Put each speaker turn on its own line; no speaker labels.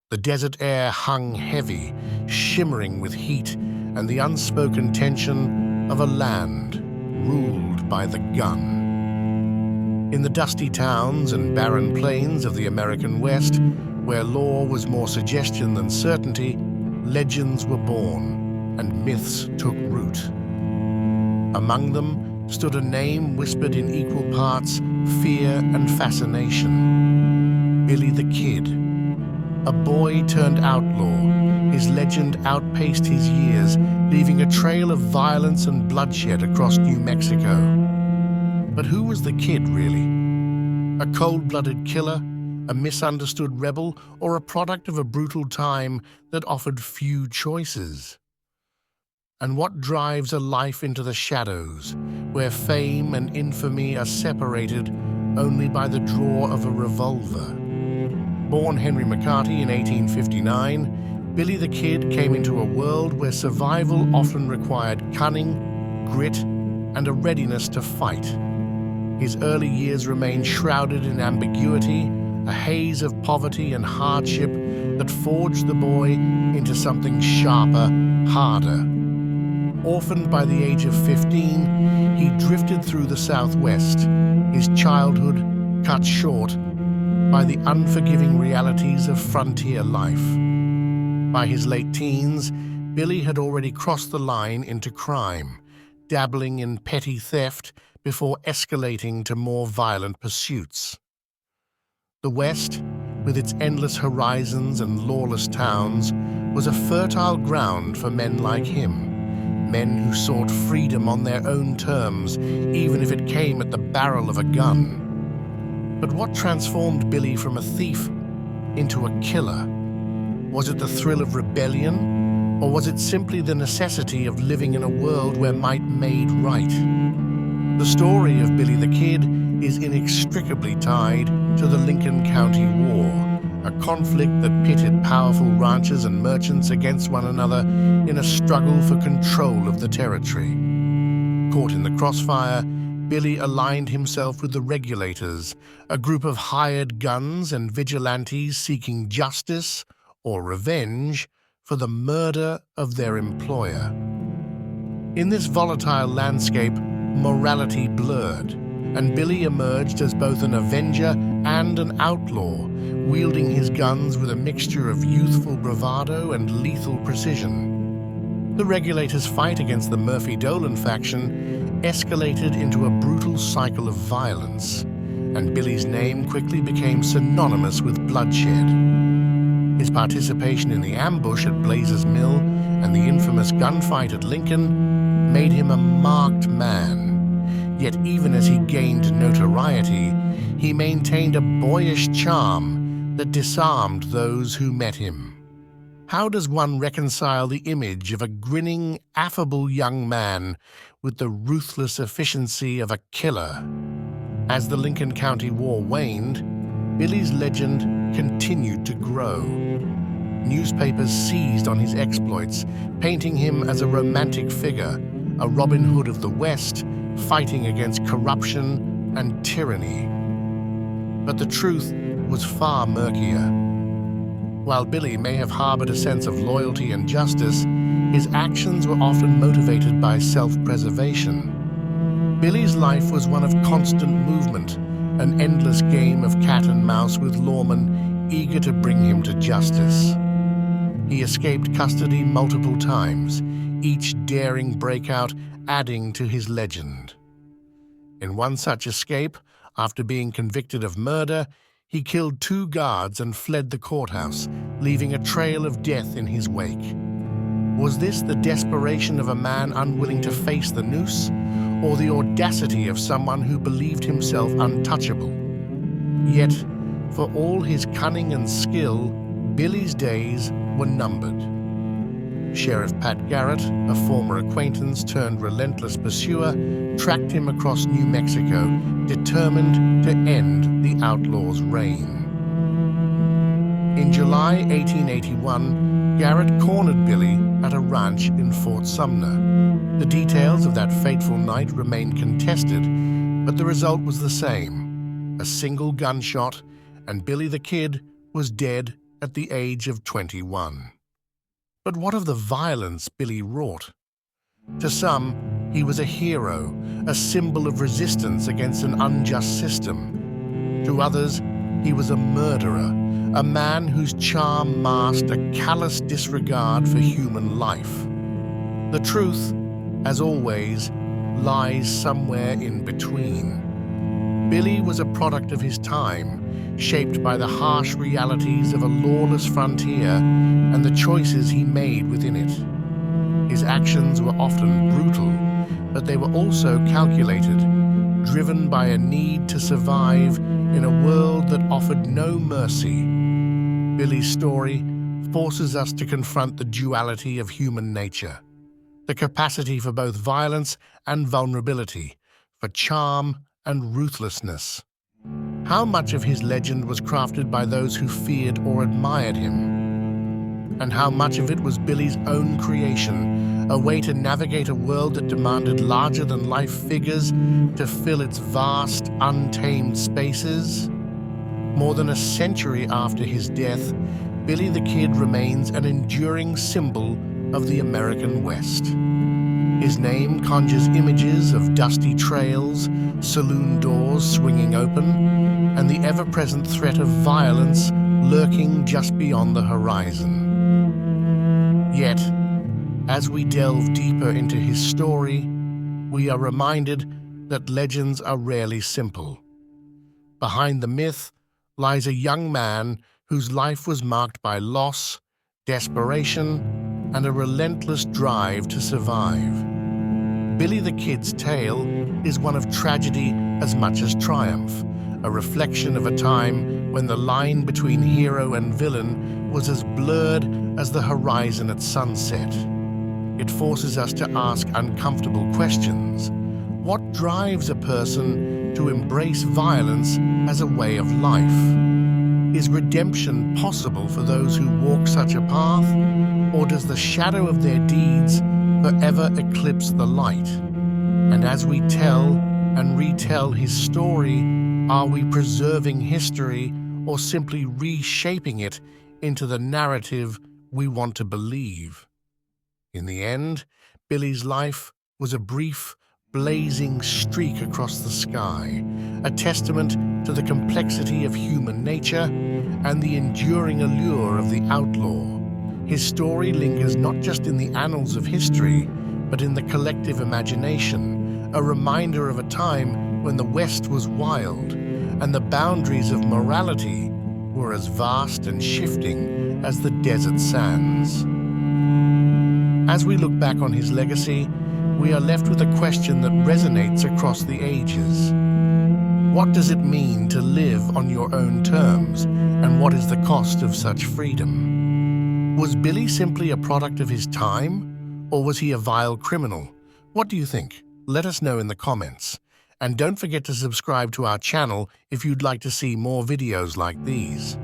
The desert air hung heavy, shimmering with heat and the unspoken tension of a land ruled by the gun. In the dusty towns and barren plains of the American West, where law was more suggestion than certainty, legends were born and myths took root. Among them stood a name whispered in equal parts fear and fascination: Billy the Kid. A boy turned outlaw, his legend outpaced his years, leaving a trail of violence and bloodshed across New Mexico. But who was the Kid, really? A cold-blooded killer, a misunderstood rebel, or a product of a brutal time that offered few choices? And what drives a life into the shadows, where fame and infamy are separated only by the draw of a revolver? Born Henry McCarty in 1859, Billy the Kid came into a world where survival often required cunning, grit, and a readiness to fight. His early years remained shrouded in ambiguity, a haze of poverty and hardship that forged the boy into something sharper, harder. Orphaned by the age of 15, he drifted through the Southwest, his childhood cut short by the unforgiving realities of frontier life. By his late teens, Billy had already crossed the line into crime, dabbling in petty theft before escalating to more violent pursuits. The West, with its endless horizons and lawless towns, was a fertile ground for men like him, men who sought freedom on their own terms, even if it came at the barrel of a gun. But what transformed Billy from a thief into a killer? Was it the thrill of rebellion, or was it simply the necessity of living in a world where might made right? The story of Billy the Kid is inextricably tied to the Lincoln County War, a conflict that pitted powerful ranchers and merchants against one another in a struggle for control of the territory. Caught in the crossfire, Billy aligned himself with the regulators, a group of hired guns and vigilantes seeking justice or revenge for the murder of their employer. In this volatile landscape, morality blurred, and Billy emerged as both an avenger and an outlaw, wielding his guns with a mixture of youthful bravado and lethal precision. The regulators' fight against the Murphy-Dolan faction escalated into a brutal cycle of violence, and Billy's name quickly became synonymous with bloodshed. His participation in the ambush at Blazer's Mill and the infamous gunfight at Lincoln made him a marked man. Yet even as he gained notoriety, he maintained a boyish charm that disarmed those who met him. How does one reconcile the image of a grinning, affable young man with the ruthless efficiency of a killer? As the Lincoln County War waned, Billy's legend continued to grow. Newspapers seized on his exploits, painting him as a romantic figure, a Robin Hood of the West, fighting against corruption and tyranny. But the truth was far murkier. While Billy may have harbored a sense of loyalty and justice, his actions were often motivated by self-preservation. Billy's life was one of constant movement, an endless game of cat and mouse with lawmen eager to bring him to justice. He escaped custody multiple times, each daring breakout adding to his legend. In one such escape, after being convicted of murder, he killed 2 guards and fled the courthouse, leaving a trail of death in his wake. Was this the desperation of a man unwilling to face the noose, or the audacity of someone who believed himself untouchable? Yet, for all his cunning and skill, Billy's days were numbered. Sheriff Pat Garrett, a former acquaintance turned relentless pursuer, tracked him across New Mexico, determined to end the outlaw's reign. In July 1881, Garrett cornered Billy at a ranch in Fort Sumner. The details of that fateful night remained contested, but the result was the same: a single gunshot, and Billy the Kid was dead at the age of 21. But what of the violence Billy wrought? To some, he was a hero, a symbol of resistance against an unjust system. To others, he was a murderer, a man whose charm masked a callous disregard for human life. The truth, as always, lies somewhere in between. Billy was a product of his time, shaped by the harsh realities of a lawless frontier and the choices he made within it. His actions were often brutal, but they were also calculated, driven by a need to survive in a world that offered no mercy. Billy's story forces us to confront the duality of human nature, the capacity for both violence and vulnerability, for charm and ruthlessness. How much of his legend was crafted by those who feared or admired him? And how much of it was Billy's own creation, a way to navigate a world that demanded larger-than-life figures to fill its vast, untamed spaces? More than a century after his death, Billy the Kid remains an enduring symbol of the American West. His name conjures images of dusty trails, saloon doors swinging open, and the ever-present threat of violence lurking just beyond the horizon. Yet, as we delve deeper into his story, we are reminded that legends are rarely simple. Behind the myth lies a young man whose life was marked by loss, desperation, and a relentless drive to survive. Billy the Kid's tale is one of tragedy as much as triumph, a reflection of a time when the line between hero and villain was as blurred as the horizon at sunset. It forces us to ask uncomfortable questions. What drives a person to embrace violence as a way of life? Is redemption possible for those who walk such a path, or does the shadow of their deeds forever eclipse the light? And as we tell and retell his story, are we preserving history or simply reshaping it into the narrative we want to believe? In the end, Billy's life was a brief, blazing streak across the sky, a testament to the complexity of human nature and the enduring allure of the outlaw. His story lingers not just in the annals of history, but in the collective imagination, a reminder of a time when the West was wild and the boundaries of morality were as vast and shifting as the desert sands. As we look back on his legacy, we are left with a question that resonates across the ages. What does it mean to live on your own terms, and what is the cost of such freedom? Was Billy simply a product of his time, or was he a vile criminal? What do you think? Let us know in the comments. And don't forget to subscribe to our channel if you'd like to see more videos like these.